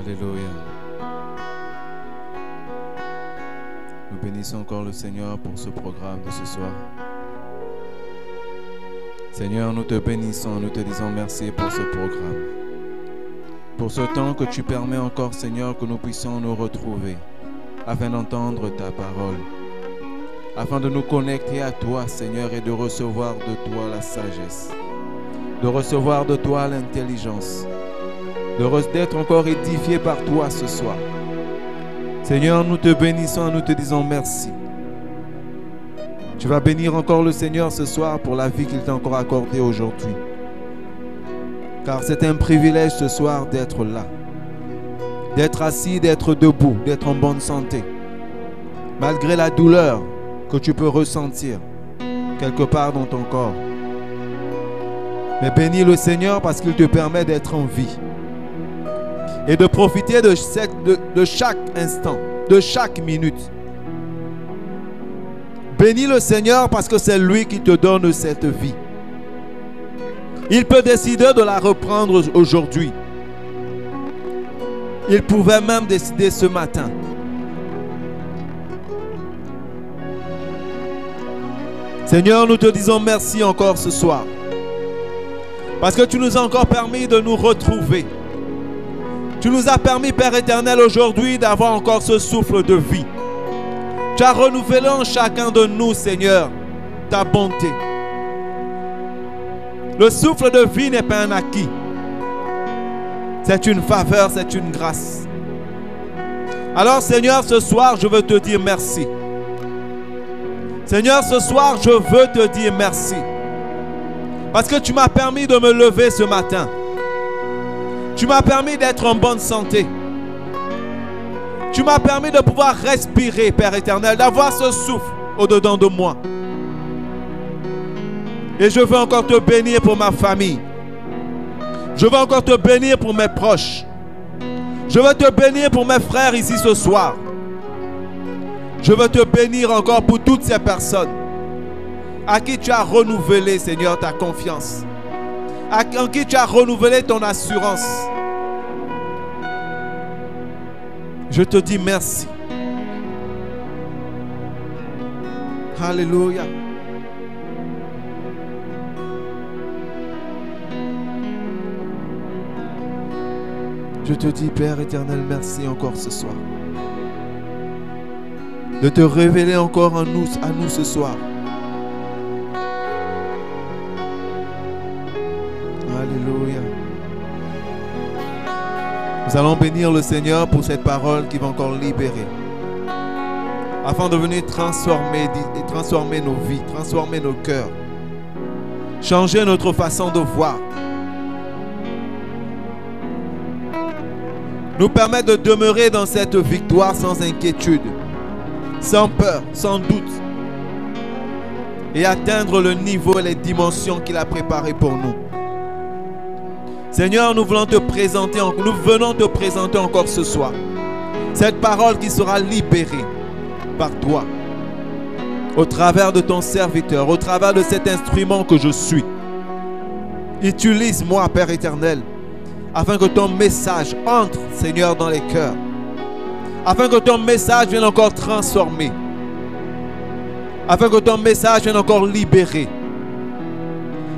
Alléluia. Nous bénissons encore le Seigneur pour ce programme de ce soir. Seigneur, nous te bénissons, nous te disons merci pour ce programme. Pour ce temps que tu permets encore, Seigneur, que nous puissions nous retrouver afin d'entendre ta parole, afin de nous connecter à toi, Seigneur, et de recevoir de toi la sagesse, de recevoir de toi l'intelligence, d'être encore édifié par toi ce soir. Seigneur, nous te bénissons, nous te disons merci. Tu vas bénir encore le Seigneur ce soir pour la vie qu'il t'a encore accordée aujourd'hui. Car c'est un privilège ce soir d'être là, d'être assis, d'être debout, d'être en bonne santé, malgré la douleur que tu peux ressentir quelque part dans ton corps. Mais bénis le Seigneur parce qu'il te permet d'être en vie et de profiter de chaque instant, de chaque minute. Bénis le Seigneur parce que c'est lui qui te donne cette vie. Il peut décider de la reprendre aujourd'hui. Il pouvait même décider ce matin. Seigneur, nous te disons merci encore ce soir. Parce que tu nous as encore permis de nous retrouver. Tu nous as permis, Père éternel, aujourd'hui d'avoir encore ce souffle de vie. Tu as renouvelé en chacun de nous, Seigneur, ta bonté. Le souffle de vie n'est pas un acquis. C'est une faveur, c'est une grâce. Alors, Seigneur, ce soir, je veux te dire merci. Seigneur, ce soir, je veux te dire merci. Parce que tu m'as permis de me lever ce matin. Tu m'as permis d'être en bonne santé. Tu m'as permis de pouvoir respirer, Père éternel, d'avoir ce souffle au-dedans de moi. Et je veux encore te bénir pour ma famille. Je veux encore te bénir pour mes proches. Je veux te bénir pour mes frères ici ce soir. Je veux te bénir encore pour toutes ces personnes à qui tu as renouvelé, Seigneur, ta confiance. En qui tu as renouvelé ton assurance. Je te dis merci. Alléluia. Je te dis, Père éternel, merci encore ce soir. De te révéler encore à nous ce soir. Alléluia. Nous allons bénir le Seigneur pour cette parole qui va encore libérer. Afin de venir transformer nos vies, transformer nos cœurs. Changer notre façon de voir. Nous permettre de demeurer dans cette victoire sans inquiétude, sans peur, sans doute. Et atteindre le niveau et les dimensions qu'il a préparées pour nous. Seigneur, nous venons te présenter encore ce soir cette parole qui sera libérée par toi au travers de ton serviteur, au travers de cet instrument que je suis. Utilise-moi, Père éternel, afin que ton message entre, Seigneur, dans les cœurs, afin que ton message vienne encore transformer, afin que ton message vienne encore libérer,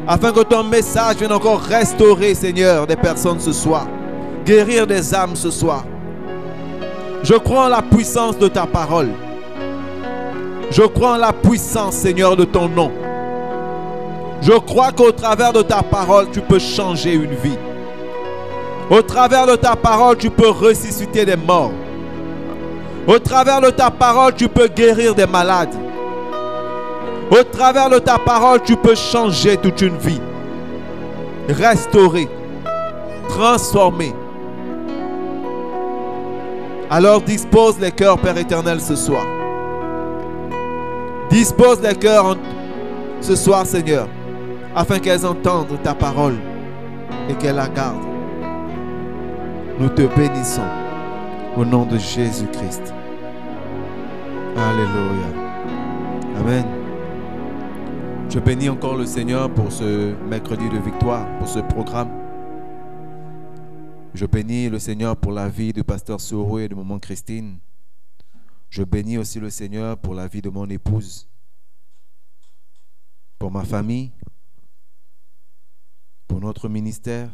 afin que ton message vienne encore restaurer, Seigneur, des personnes ce soir. Guérir des âmes ce soir. Je crois en la puissance de ta parole. Je crois en la puissance, Seigneur, de ton nom. Je crois qu'au travers de ta parole, tu peux changer une vie. Au travers de ta parole, tu peux ressusciter des morts. Au travers de ta parole, tu peux guérir des malades. Au travers de ta parole, tu peux changer toute une vie. Restaurer. Transformer. Alors dispose les cœurs, Père éternel, ce soir. Dispose les cœurs ce soir, Seigneur, afin qu'elles entendent ta parole et qu'elles la gardent. Nous te bénissons au nom de Jésus-Christ. Alléluia. Amen. Je bénis encore le Seigneur pour ce mercredi de victoire, pour ce programme. Je bénis le Seigneur pour la vie du pasteur Soro et de maman Christine. Je bénis aussi le Seigneur pour la vie de mon épouse, pour ma famille, pour notre ministère.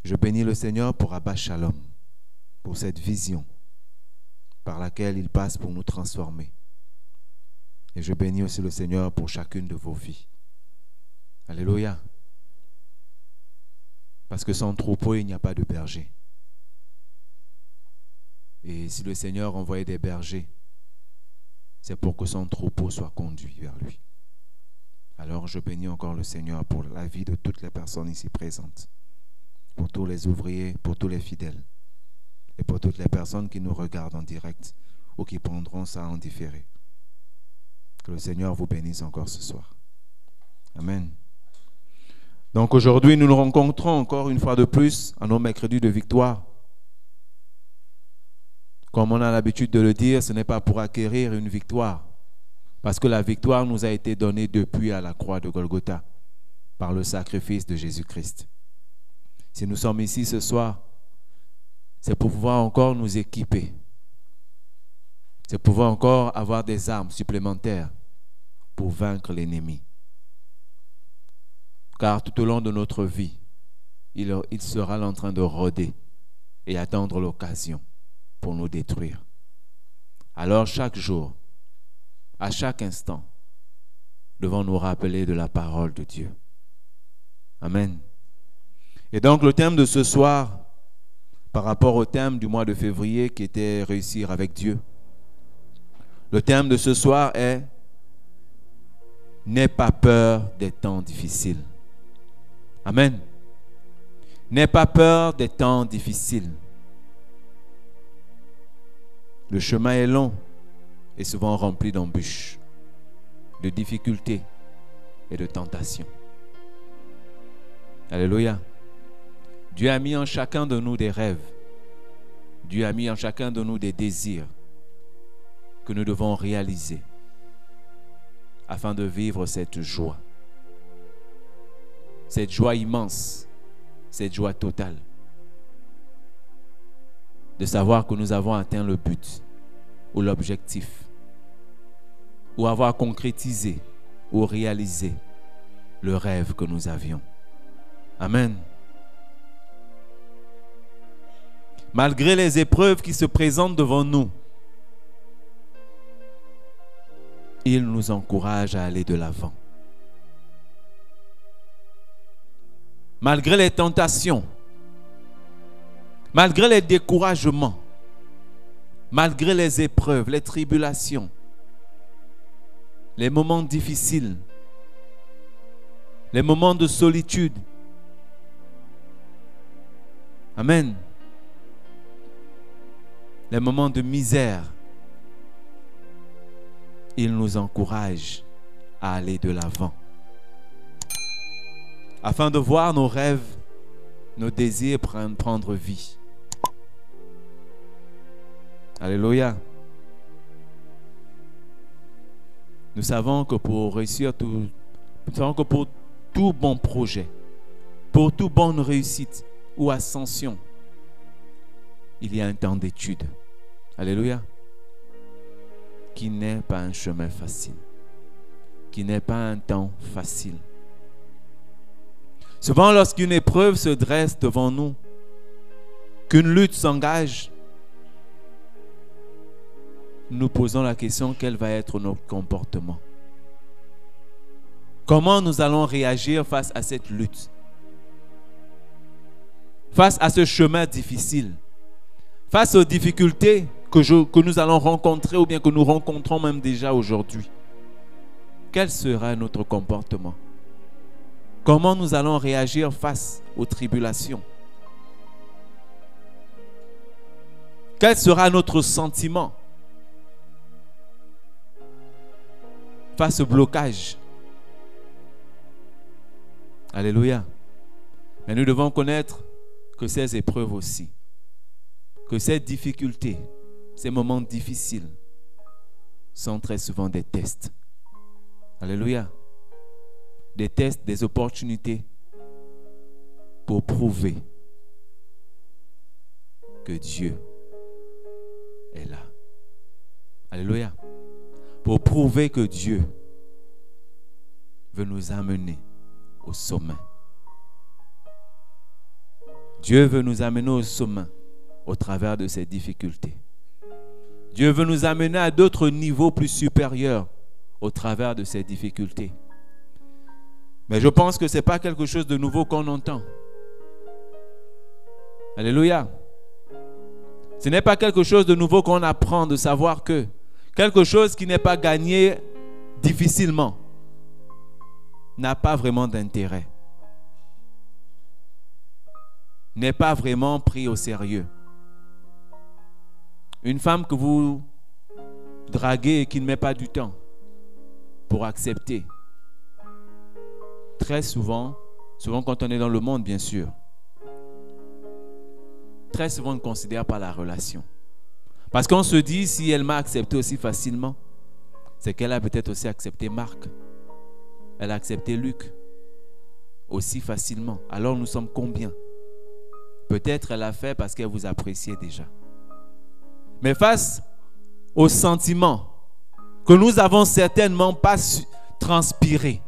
Je bénis le Seigneur pour Abba Shalom, pour cette vision par laquelle il passe pour nous transformer. Et je bénis aussi le Seigneur pour chacune de vos vies. Alléluia. Parce que sans troupeau, il n'y a pas de berger. Et si le Seigneur envoyait des bergers, c'est pour que son troupeau soit conduit vers lui. Alors je bénis encore le Seigneur pour la vie de toutes les personnes ici présentes, pour tous les ouvriers, pour tous les fidèles, et pour toutes les personnes qui nous regardent en direct ou qui prendront ça en différé. Que le Seigneur vous bénisse encore ce soir. Amen. Donc aujourd'hui, nous nous rencontrons encore une fois de plus à nos mercredis de victoire. Comme on a l'habitude de le dire, ce n'est pas pour acquérir une victoire, parce que la victoire nous a été donnée depuis à la croix de Golgotha, par le sacrifice de Jésus-Christ. Si nous sommes ici ce soir, c'est pour pouvoir encore nous équiper. C'est pour pouvoir encore avoir des armes supplémentaires pour vaincre l'ennemi. Car tout au long de notre vie, il sera en train de rôder et attendre l'occasion pour nous détruire. Alors chaque jour, à chaque instant, devons nous rappeler de la parole de Dieu. Amen. Et donc le thème de ce soir, par rapport au thème du mois de février qui était réussir avec Dieu, le thème de ce soir est « N'aie pas peur des temps difficiles ». Amen. N'aie pas peur des temps difficiles. Le chemin est long et souvent rempli d'embûches, de difficultés et de tentations. Alléluia. Dieu a mis en chacun de nous des rêves. Dieu a mis en chacun de nous des désirs que nous devons réaliser afin de vivre cette joie. Cette joie immense, cette joie totale. De savoir que nous avons atteint le but ou l'objectif, ou avoir concrétisé ou réalisé le rêve que nous avions. Amen. Malgré les épreuves qui se présentent devant nous, il nous encourage à aller de l'avant. Malgré les tentations, malgré les découragements, malgré les épreuves, les tribulations, les moments difficiles, les moments de solitude. Amen. Les moments de misère, il nous encourage à aller de l'avant, afin de voir nos rêves, nos désirs prendre vie. Alléluia. Nous savons que pour réussir tout bon projet, pour toute bonne réussite ou ascension, il y a un temps d'étude. Alléluia. Qui n'est pas un chemin facile, qui n'est pas un temps facile. Souvent, lorsqu'une épreuve se dresse devant nous, qu'une lutte s'engage, nous posons la question, quel va être notre comportement? Comment nous allons réagir face à cette lutte? Face à ce chemin difficile? Face aux difficultés que nous allons rencontrer ou bien que nous rencontrons même déjà aujourd'hui? Quel sera notre comportement? Comment nous allons réagir face aux tribulations? Quel sera notre sentiment face au blocage? Alléluia. Mais nous devons connaître que ces épreuves aussi, que ces difficultés, ces moments difficiles sont très souvent des tests. Alléluia. Des tests, des opportunités pour prouver que Dieu est là. Alléluia. Pour prouver que Dieu veut nous amener au sommet. Dieu veut nous amener au sommet au travers de ces difficultés. Dieu veut nous amener à d'autres niveaux plus supérieurs au travers de ces difficultés. Mais je pense que ce n'est pas quelque chose de nouveau qu'on entend. Alléluia. Ce n'est pas quelque chose de nouveau qu'on apprend, de savoir que quelque chose qui n'est pas gagné difficilement n'a pas vraiment d'intérêt, n'est pas vraiment pris au sérieux. Une femme que vous draguez et qui ne met pas du temps pour accepter, très souvent quand on est dans le monde, bien sûr, très souvent on ne considère pas la relation. Parce qu'on se dit, si elle m'a accepté aussi facilement, c'est qu'elle a peut-être aussi accepté Marc. Elle a accepté Luc aussi facilement. Alors nous sommes combien? Peut-être elle a fait parce qu'elle vous appréciait déjà. Mais face aux sentiments que nous n'avons certainement pas transpiré,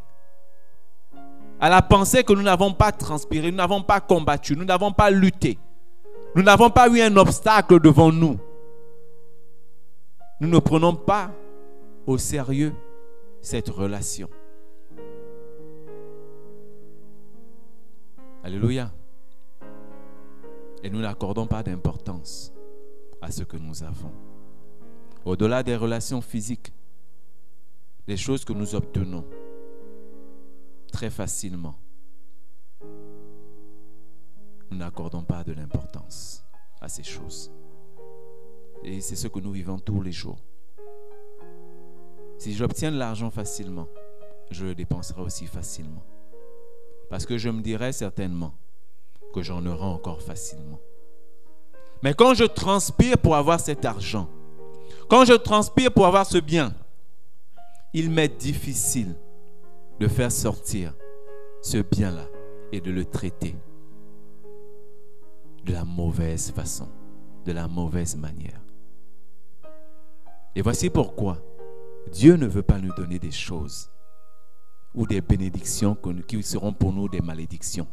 à la pensée que nous n'avons pas transpiré, nous n'avons pas combattu, nous n'avons pas lutté, nous n'avons pas eu un obstacle devant nous, nous ne prenons pas au sérieux cette relation. Alléluia. Et nous n'accordons pas d'importance à ce que nous avons. Au-delà des relations physiques, les choses que nous obtenons très facilement, nous n'accordons pas de l'importance à ces choses. Et c'est ce que nous vivons tous les jours. Si j'obtiens de l'argent facilement, je le dépenserai aussi facilement. Parce que je me dirai certainement que j'en aurai encore facilement. Mais quand je transpire pour avoir cet argent, quand je transpire pour avoir ce bien, il m'est difficile de faire sortir ce bien-là et de le traiter de la mauvaise façon, de la mauvaise manière. Et voici pourquoi Dieu ne veut pas nous donner des choses ou des bénédictions qui seront pour nous des malédictions,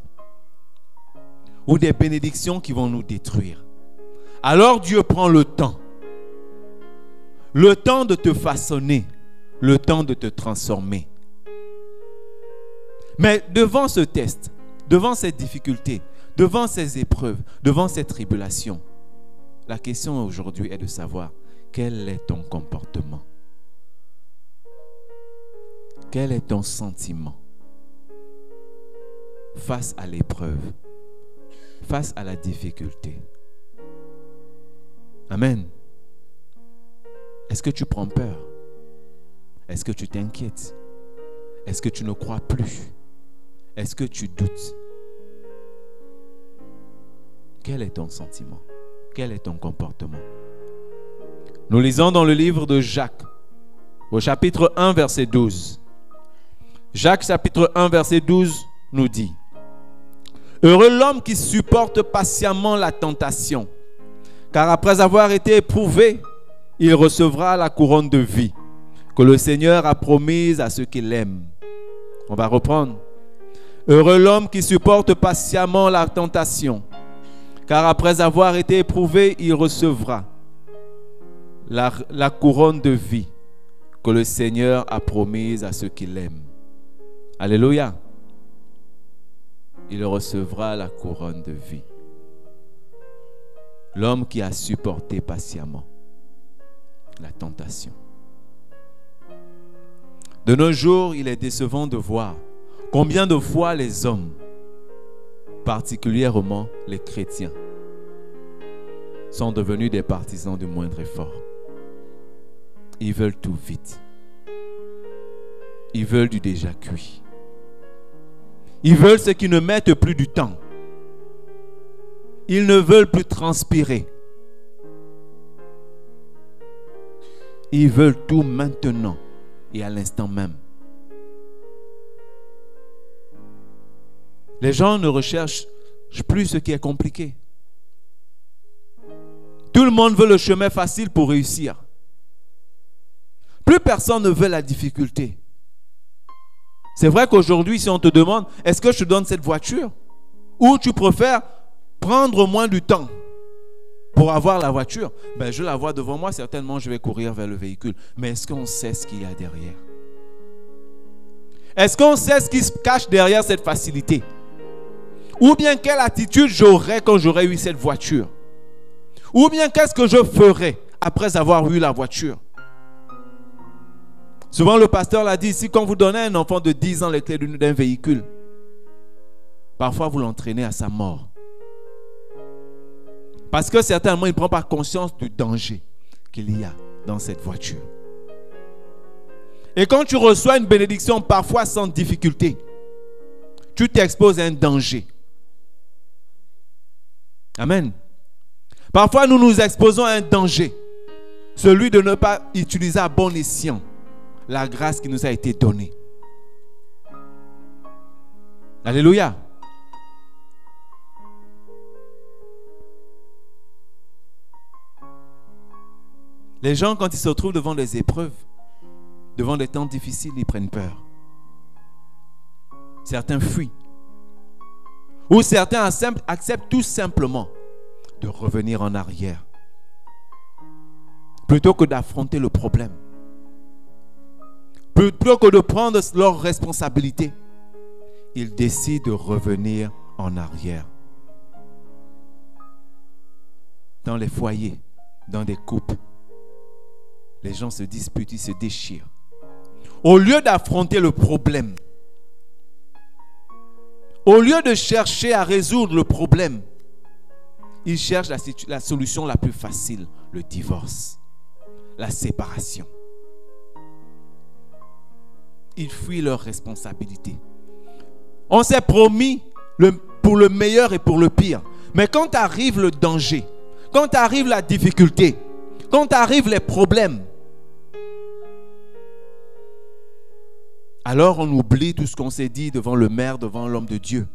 ou des bénédictions qui vont nous détruire. Alors Dieu prend le temps de te façonner, le temps de te transformer. Mais devant ce test, devant cette difficulté, devant ces épreuves, devant ces tribulations, la question aujourd'hui est de savoir quel est ton comportement. Quel est ton sentiment face à l'épreuve, face à la difficulté? Amen. Est-ce que tu prends peur? Est-ce que tu t'inquiètes? Est-ce que tu ne crois plus? Est-ce que tu doutes? Quel est ton sentiment? Quel est ton comportement? Nous lisons dans le livre de Jacques, au chapitre 1, verset 12. Jacques, chapitre 1, verset 12, nous dit: Heureux l'homme qui supporte patiemment la tentation, car après avoir été éprouvé, il recevra la couronne de vie que le Seigneur a promise à ceux qui l'aiment. On va reprendre. Heureux l'homme qui supporte patiemment la tentation, car après avoir été éprouvé, il recevra la couronne de vie que le Seigneur a promise à ceux qui l'aiment. Alléluia. Il recevra la couronne de vie. L'homme qui a supporté patiemment la tentation. De nos jours, il est décevant de voir combien de fois les hommes, particulièrement les chrétiens, sont devenus des partisans du moindre effort. Ils veulent tout vite. Ils veulent du déjà cuit. Ils veulent ce qui ne mettent plus du temps. Ils ne veulent plus transpirer. Ils veulent tout maintenant et à l'instant même. Les gens ne recherchent plus ce qui est compliqué. le monde veut le chemin facile pour réussir. Plus personne ne veut la difficulté. C'est vrai qu'aujourd'hui, si on te demande, est-ce que je te donne cette voiture? Ou tu préfères prendre moins du temps pour avoir la voiture? Ben, je la vois devant moi, certainement je vais courir vers le véhicule. Mais est-ce qu'on sait ce qu'il y a derrière? Est-ce qu'on sait ce qui se cache derrière cette facilité? Ou bien quelle attitude j'aurais quand j'aurais eu cette voiture? Ou bien qu'est-ce que je ferais après avoir eu la voiture? Souvent le pasteur l'a dit ici, quand vous donnez à un enfant de 10 ans les clés d'un véhicule, parfois vous l'entraînez à sa mort. Parce que certainement il ne prend pas conscience du danger qu'il y a dans cette voiture. Et quand tu reçois une bénédiction parfois sans difficulté, tu t'exposes à un danger. Amen. Parfois nous nous exposons à un danger, celui de ne pas utiliser à bon escient la grâce qui nous a été donnée. Alléluia. Les gens, quand ils se retrouvent devant des épreuves, devant des temps difficiles, ils prennent peur. Certains fuient. Ou certains acceptent tout simplement de revenir en arrière plutôt que d'affronter le problème. Plutôt que de prendre leurs responsabilités, ils décident de revenir en arrière. Dans les foyers, dans des couples, les gens se disputent, ils se déchirent. Au lieu d'affronter le problème, au lieu de chercher à résoudre le problème, ils cherchent la solution la plus facile, le divorce, la séparation. Ils fuient leurs responsabilités. On s'est promis pour le meilleur et pour le pire. Mais quand arrive le danger, quand arrive la difficulté, quand arrivent les problèmes, alors on oublie tout ce qu'on s'est dit devant le maire, devant l'homme de Dieu.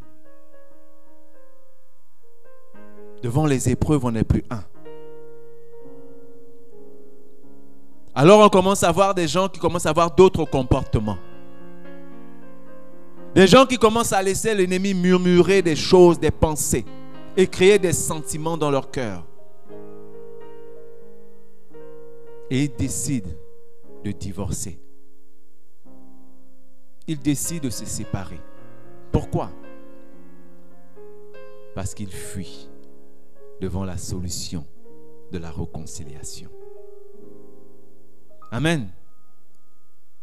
Devant les épreuves, on n'est plus un. Alors on commence à voir des gens qui commencent à avoir d'autres comportements. Des gens qui commencent à laisser l'ennemi murmurer des choses, des pensées et créer des sentiments dans leur cœur. Et ils décident de divorcer. Ils décident de se séparer. Pourquoi? Parce qu'ils fuient devant la solution de la réconciliation. Amen.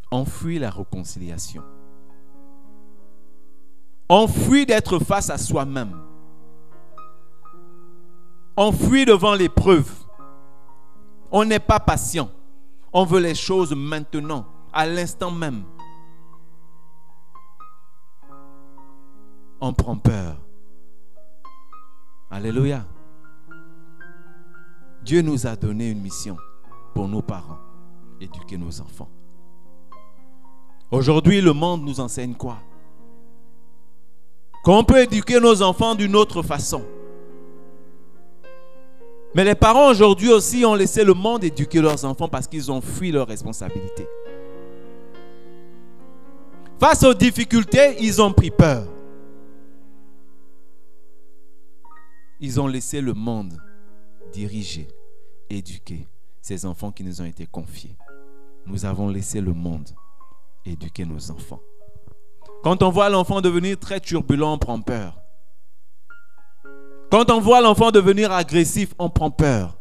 On fuit la réconciliation. On fuit d'être face à soi-même. On fuit devant l'épreuve. On n'est pas patient. On veut les choses maintenant, à l'instant même. On prend peur. Alléluia. Dieu nous a donné une mission pour nos parents, éduquer nos enfants. Aujourd'hui, le monde nous enseigne quoi? Qu'on peut éduquer nos enfants d'une autre façon. Mais les parents aujourd'hui aussi ont laissé le monde éduquer leurs enfants parce qu'ils ont fui leurs responsabilités. Face aux difficultés, ils ont pris peur. Ils ont laissé le monde diriger, éduquer ces enfants qui nous ont été confiés. Nous avons laissé le monde éduquer nos enfants. Quand on voit l'enfant devenir très turbulent, on prend peur. Quand on voit l'enfant devenir agressif, on prend peur.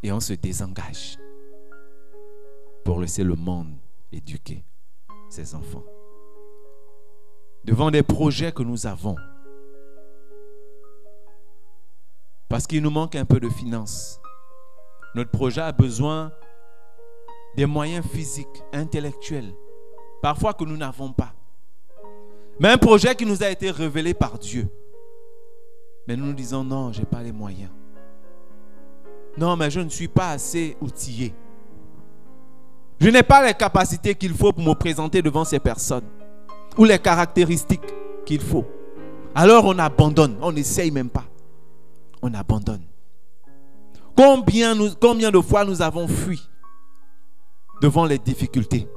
Et on se désengage pour laisser le monde éduquer ses enfants. Devant des projets que nous avons, parce qu'il nous manque un peu de finances. Notre projet a besoin des moyens physiques, intellectuels, parfois que nous n'avons pas. Mais un projet qui nous a été révélé par Dieu. Mais nous nous disons non, je n'ai pas les moyens. Non, mais je ne suis pas assez outillé. Je n'ai pas les capacités qu'il faut pour me présenter devant ces personnes. Ou les caractéristiques qu'il faut. Alors on abandonne, on n'essaye même pas. on abandonne. Combien de fois nous avons fui devant les difficultés?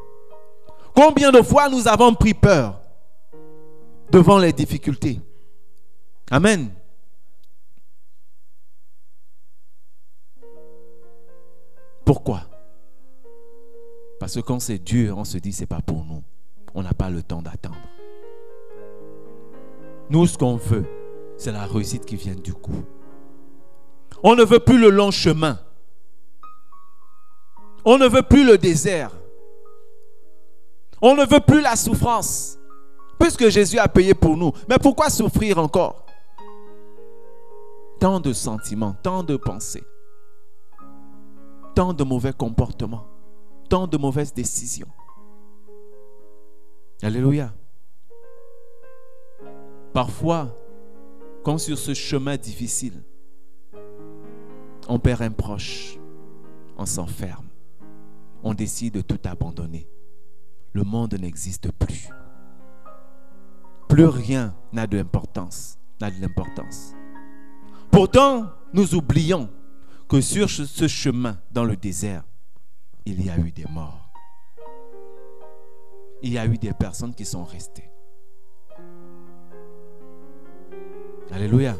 Combien de fois nous avons pris peur devant les difficultés? Amen. Pourquoi? Parce que quand c'est Dieu, on se dit c'est pas pour nous. On n'a pas le temps d'attendre. Nous, ce qu'on veut, c'est la réussite qui vient du coup. On ne veut plus le long chemin. On ne veut plus le désert. On ne veut plus la souffrance. Puisque Jésus a payé pour nous. Mais pourquoi souffrir encore? Tant de sentiments, tant de pensées, tant de mauvais comportements, tant de mauvaises décisions. Alléluia. Parfois, quand sur ce chemin difficile, on perd un proche, on s'enferme, on décide de tout abandonner. Le monde n'existe plus. Plus rien n'a d'importance, n'a de l'importance. Pourtant, nous oublions que sur ce chemin dans le désert, il y a eu des morts. Il y a eu des personnes qui sont restées. Alléluia.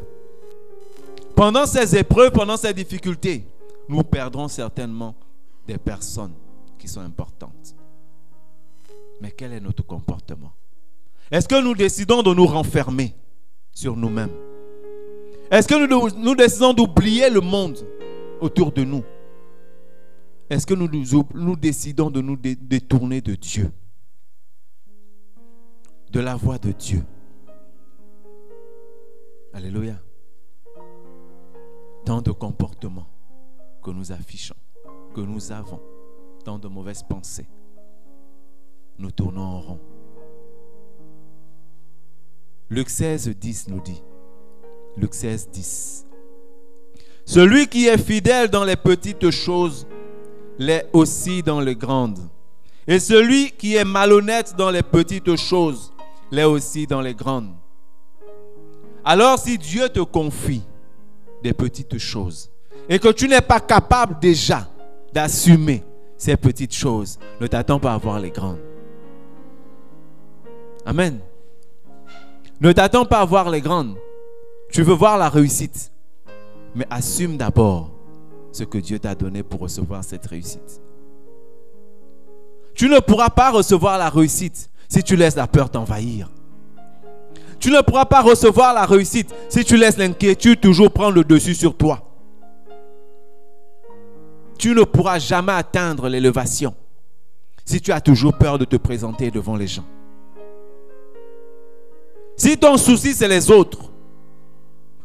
Pendant ces épreuves, pendant ces difficultés, nous perdrons certainement des personnes qui sont importantes. Mais quel est notre comportement? Est-ce que nous décidons de nous renfermer sur nous-mêmes? Est-ce que nous décidons d'oublier le monde autour de nous? Est-ce que nous décidons de nous détourner de Dieu? De la voix de Dieu? Alléluia. Tant de comportements que nous affichons, que nous avons, tant de mauvaises pensées. Nous tournons en rond. Luc 16, 10 nous dit, Luc 16, 10. Celui qui est fidèle dans les petites choses l'est aussi dans les grandes. Et celui qui est malhonnête dans les petites choses l'est aussi dans les grandes. Alors si Dieu te confie des petites choses et que tu n'es pas capable déjà d'assumer ces petites choses, ne t'attends pas à voir les grandes. Amen. Ne t'attends pas à voir les grandes. Tu veux voir la réussite. Mais assume d'abord ce que Dieu t'a donné pour recevoir cette réussite. Tu ne pourras pas recevoir la réussite si tu laisses la peur t'envahir. Tu ne pourras pas recevoir la réussite si tu laisses l'inquiétude toujours prendre le dessus sur toi. Tu ne pourras jamais atteindre l'élévation si tu as toujours peur de te présenter devant les gens. Si ton souci c'est les autres,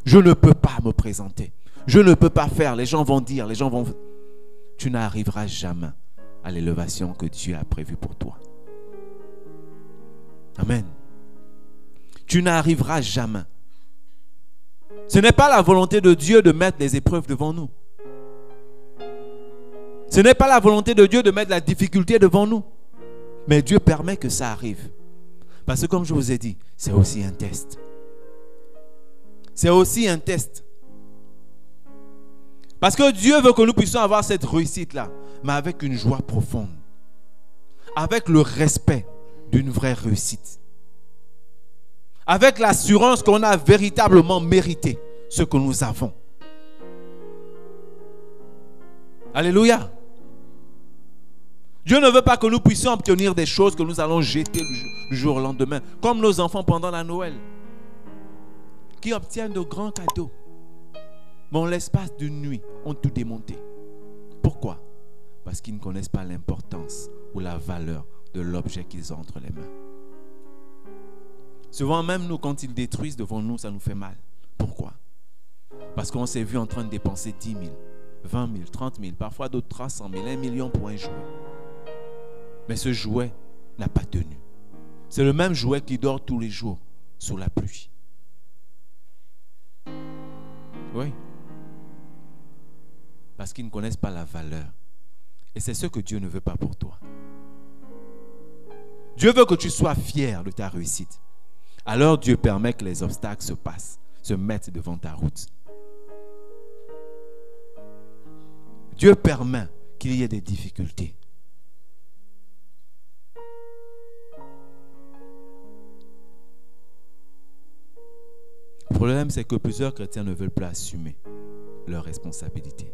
je ne peux pas me présenter. Je ne peux pas faire. Les gens vont dire, les gens vont... Tu n'arriveras jamais à l'élévation que Dieu a prévue pour toi. Amen. Tu n'arriveras jamais. Ce n'est pas la volonté de Dieu de mettre les épreuves devant nous. Ce n'est pas la volonté de Dieu de mettre la difficulté devant nous. Mais Dieu permet que ça arrive. Parce que comme je vous ai dit, c'est aussi un test. C'est aussi un test. Parce que Dieu veut que nous puissions avoir cette réussite-là, mais avec une joie profonde. Avec le respect d'une vraie réussite. Avec l'assurance qu'on a véritablement mérité ce que nous avons. Alléluia. Dieu ne veut pas que nous puissions obtenir des choses que nous allons jeter le jour au lendemain. Comme nos enfants pendant la Noël. Qui obtiennent de grands cadeaux. Mais en l'espace d'une nuit, ont tout démonté. Pourquoi? Parce qu'ils ne connaissent pas l'importance ou la valeur de l'objet qu'ils ont entre les mains. Souvent même nous, quand ils détruisent devant nous, ça nous fait mal. Pourquoi? Parce qu'on s'est vu en train de dépenser 10 000, 20 000, 30 000, parfois d'autres 300 000, 1 million pour un jouet. Mais ce jouet n'a pas tenu. C'est le même jouet qui dort tous les jours sous la pluie. Oui. Parce qu'ils ne connaissent pas la valeur. Et c'est ce que Dieu ne veut pas pour toi. Dieu veut que tu sois fier de ta réussite. Alors Dieu permet que les obstacles se passent, se mettent devant ta route. Dieu permet qu'il y ait des difficultés. Le problème, c'est que plusieurs chrétiens ne veulent plus assumer leurs responsabilités.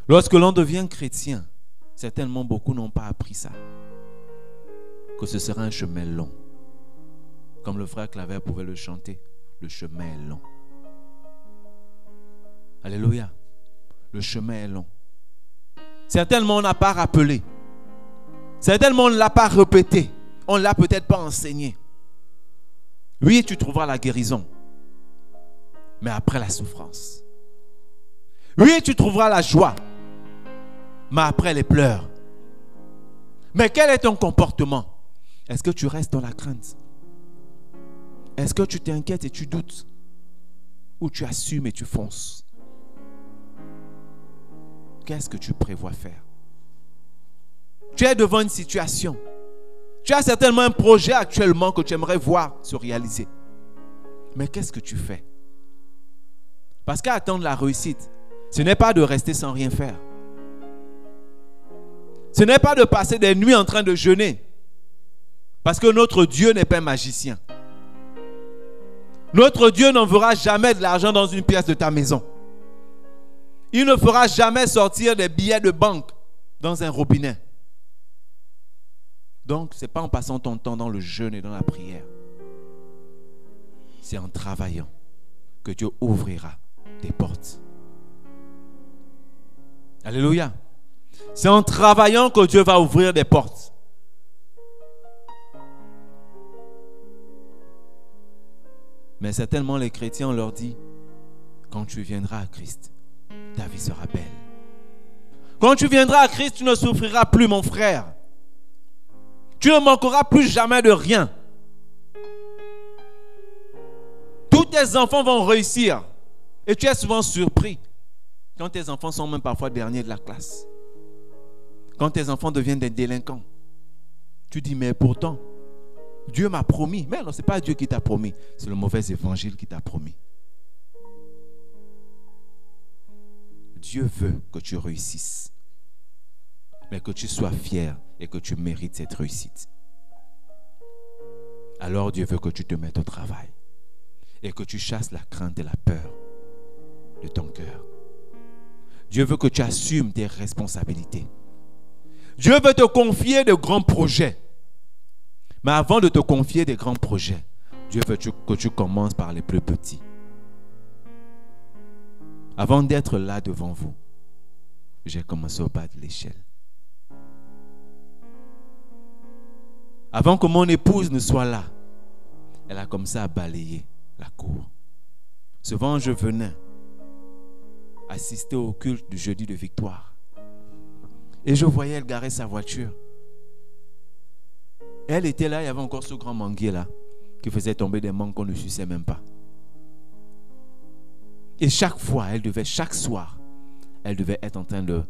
Lorsque l'on devient chrétien, certainement beaucoup n'ont pas appris ça. Que ce sera un chemin long. Comme le frère Claver pouvait le chanter, le chemin est long. Alléluia. Le chemin est long. Certainement on n'a pas rappelé. Certainement on ne l'a pas répété. On ne l'a peut-être pas enseigné. Oui, tu trouveras la guérison. Mais après la souffrance. Oui, tu trouveras la joie. Mais après les pleurs. Mais quel est ton comportement? Est-ce que tu restes dans la crainte? Est-ce que tu t'inquiètes et tu doutes? Ou tu assumes et tu fonces? Qu'est-ce que tu prévois faire? Tu es devant une situation. Tu as certainement un projet actuellement que tu aimerais voir se réaliser. Mais qu'est-ce que tu fais? Parce qu'attendre la réussite, ce n'est pas de rester sans rien faire. Ce n'est pas de passer des nuits en train de jeûner. Parce que notre Dieu n'est pas un magicien. Notre Dieu n'enverra jamais de l'argent dans une pièce de ta maison. Il ne fera jamais sortir des billets de banque dans un robinet. Donc, ce n'est pas en passant ton temps dans le jeûne et dans la prière. C'est en travaillant que Dieu ouvrira des portes. Alléluia. C'est en travaillant que Dieu va ouvrir des portes. Mais certainement les chrétiens, on leur dit, quand tu viendras à Christ, ta vie sera belle. Quand tu viendras à Christ, tu ne souffriras plus, mon frère. Tu ne manqueras plus jamais de rien. Tous tes enfants vont réussir. Et tu es souvent surpris quand tes enfants sont même parfois derniers de la classe. Quand tes enfants deviennent des délinquants. Tu dis, mais pourtant, Dieu m'a promis. Mais non, ce n'est pas Dieu qui t'a promis. C'est le mauvais évangile qui t'a promis. Dieu veut que tu réussisses. Mais que tu sois fier et que tu mérites cette réussite. Alors Dieu veut que tu te mettes au travail. Et que tu chasses la crainte et la peur de ton cœur. Dieu veut que tu assumes tes responsabilités. Dieu veut te confier de grands projets. Mais avant de te confier des grands projets, Dieu veut que tu commences par les plus petits. Avant d'être là devant vous, j'ai commencé au bas de l'échelle. Avant que mon épouse ne soit là, elle a commencé à balayer la cour. Souvent, je venais assister au culte du jeudi de victoire. Et je voyais elle garer sa voiture. Elle était là, il y avait encore ce grand manguier là, qui faisait tomber des mangues qu'on ne suçait même pas. Et chaque fois, chaque soir, elle devait être en train de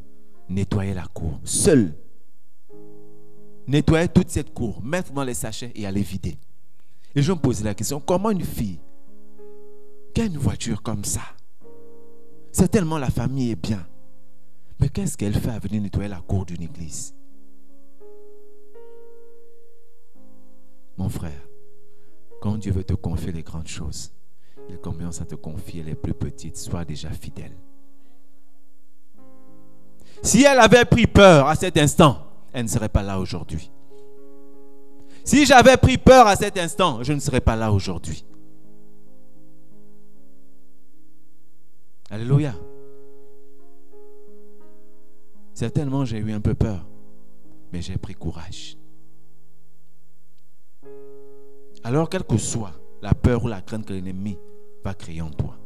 nettoyer la cour, seule. Nettoyer toute cette cour, mettre dans les sachets et aller vider. Et je me posais la question, comment une fille qui a une voiture comme ça, c'est tellement la famille est bien, mais qu'est-ce qu'elle fait à venir nettoyer la cour d'une église? Mon frère, quand Dieu veut te confier les grandes choses, il commence à te confier les plus petites. Sois déjà fidèle. Si elle avait pris peur à cet instant, elle ne serait pas là aujourd'hui. Si j'avais pris peur à cet instant, je ne serais pas là aujourd'hui. Alléluia. Certainement, j'ai eu un peu peur, mais j'ai pris courage. Alors, quelle que soit la peur ou la crainte que l'ennemi va créer en toi,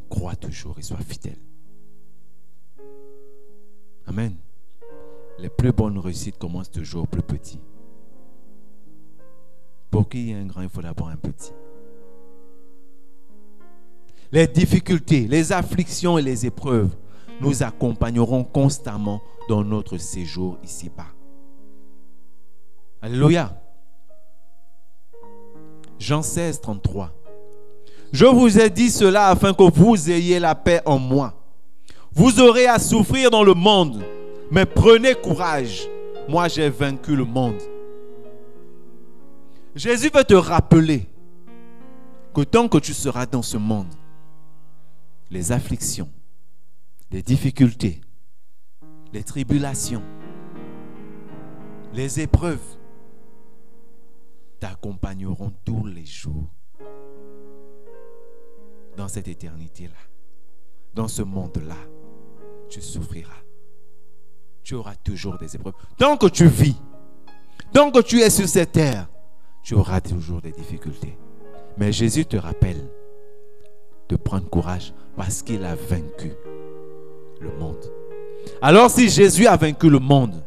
crois toujours et sois fidèle. Amen. Les plus bonnes réussites commencent toujours plus petits. Pour qu'il y ait un grand, il faut d'abord un petit. Les difficultés, les afflictions et les épreuves nous accompagneront constamment dans notre séjour ici-bas. Alléluia. Jean 16, 33. Je vous ai dit cela afin que vous ayez la paix en moi. Vous aurez à souffrir dans le monde, mais prenez courage. Moi, j'ai vaincu le monde. Jésus veut te rappeler que tant que tu seras dans ce monde, les afflictions, les difficultés, les tribulations, les épreuves t'accompagneront tous les jours dans cette éternité-là. Dans ce monde-là, tu souffriras. Tu auras toujours des épreuves. Tant que tu vis, tant que tu es sur cette terre, tu auras toujours des difficultés. Mais Jésus te rappelle de prendre courage parce qu'il a vaincu le monde. Alors si Jésus a vaincu le monde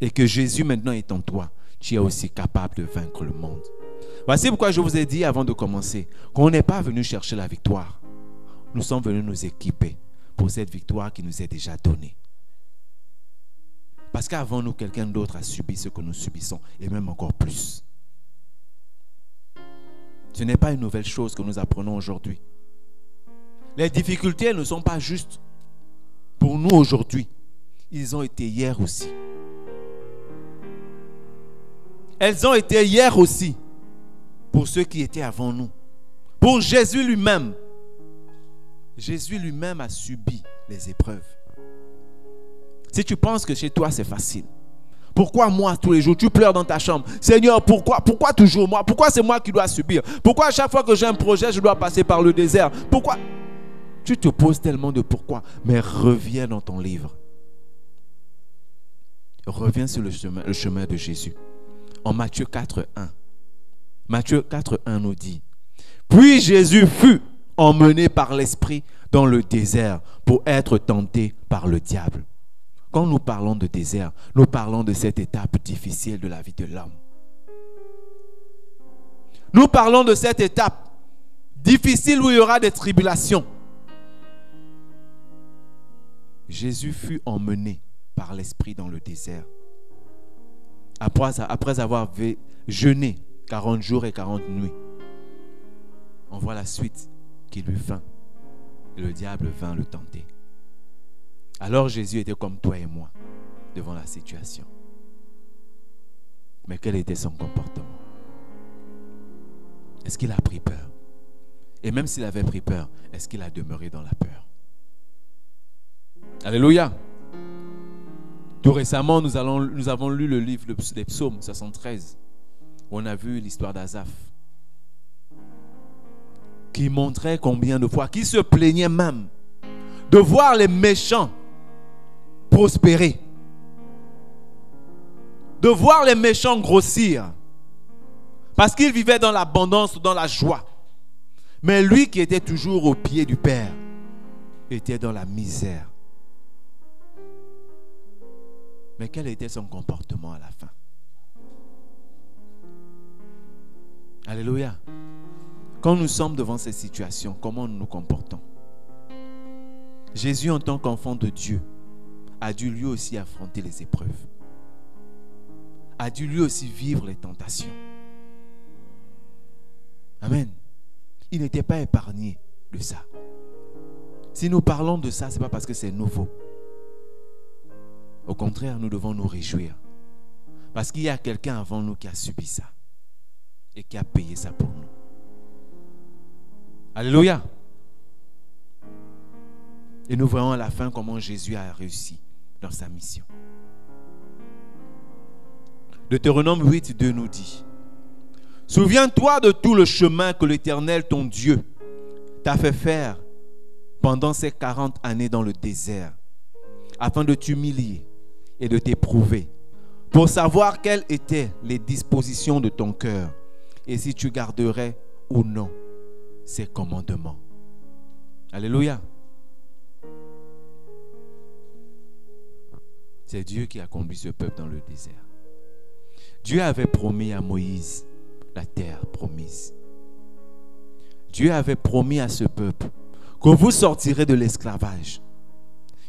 et que Jésus maintenant est en toi, tu es aussi capable de vaincre le monde. Voici pourquoi je vous ai dit avant de commencer qu'on n'est pas venu chercher la victoire. Nous sommes venus nous équiper pour cette victoire qui nous est déjà donnée. Parce qu'avant nous, quelqu'un d'autre a subi ce que nous subissons et même encore plus. Ce n'est pas une nouvelle chose que nous apprenons aujourd'hui. Les difficultés ne sont pas juste pour nous aujourd'hui. Ils ont été hier aussi. Elles ont été hier aussi pour ceux qui étaient avant nous. Pour Jésus lui-même. Jésus lui-même a subi les épreuves. Si tu penses que chez toi c'est facile, pourquoi moi tous les jours tu pleures dans ta chambre? Seigneur, pourquoi toujours moi? Pourquoi c'est moi qui dois subir? Pourquoi à chaque fois que j'ai un projet je dois passer par le désert? Pourquoi? Tu te poses tellement de pourquoi. Mais reviens dans ton livre. Reviens sur le chemin de Jésus. En Matthieu 4:1. Matthieu 4:1 nous dit: puis Jésus fut emmené par l'Esprit dans le désert pour être tenté par le diable. Quand nous parlons de désert, nous parlons de cette étape difficile de la vie de l'homme. Nous parlons de cette étape difficile où il y aura des tribulations. Jésus fut emmené par l'Esprit dans le désert. Après avoir jeûné 40 jours et 40 nuits, on voit la suite qui lui vint. Et le diable vint le tenter. Alors Jésus était comme toi et moi devant la situation. Mais quel était son comportement? Est-ce qu'il a pris peur? Et même s'il avait pris peur, est-ce qu'il a demeuré dans la peur? Alléluia! Tout récemment, nous avons lu le livre des Psaumes 73, où on a vu l'histoire d'Asaph, qui montrait combien de fois, qui se plaignait même de voir les méchants prospérer, de voir les méchants grossir, parce qu'ils vivaient dans l'abondance, dans la joie. Mais lui qui était toujours au pied du Père, était dans la misère. Mais quel était son comportement à la fin? Alléluia. Quand nous sommes devant ces situations, comment nous nous comportons? Jésus, en tant qu'enfant de Dieu, a dû lui aussi affronter les épreuves. A dû lui aussi vivre les tentations. Amen. Il n'était pas épargné de ça. Si nous parlons de ça, ce n'est pas parce que c'est nouveau. Au contraire, nous devons nous réjouir. Parce qu'il y a quelqu'un avant nous qui a subi ça. Et qui a payé ça pour nous. Alléluia. Et nous voyons à la fin comment Jésus a réussi dans sa mission. Deutéronome 8:2 nous dit: souviens-toi de tout le chemin que l'Éternel, ton Dieu, t'a fait faire pendant ces 40 années dans le désert, afin de t'humilier et de t'éprouver, pour savoir quelles étaient les dispositions de ton cœur et si tu garderais ou non ses commandements. Alléluia. C'est Dieu qui a conduit ce peuple dans le désert. Dieu avait promis à Moïse la terre promise. Dieu avait promis à ce peuple que vous sortirez de l'esclavage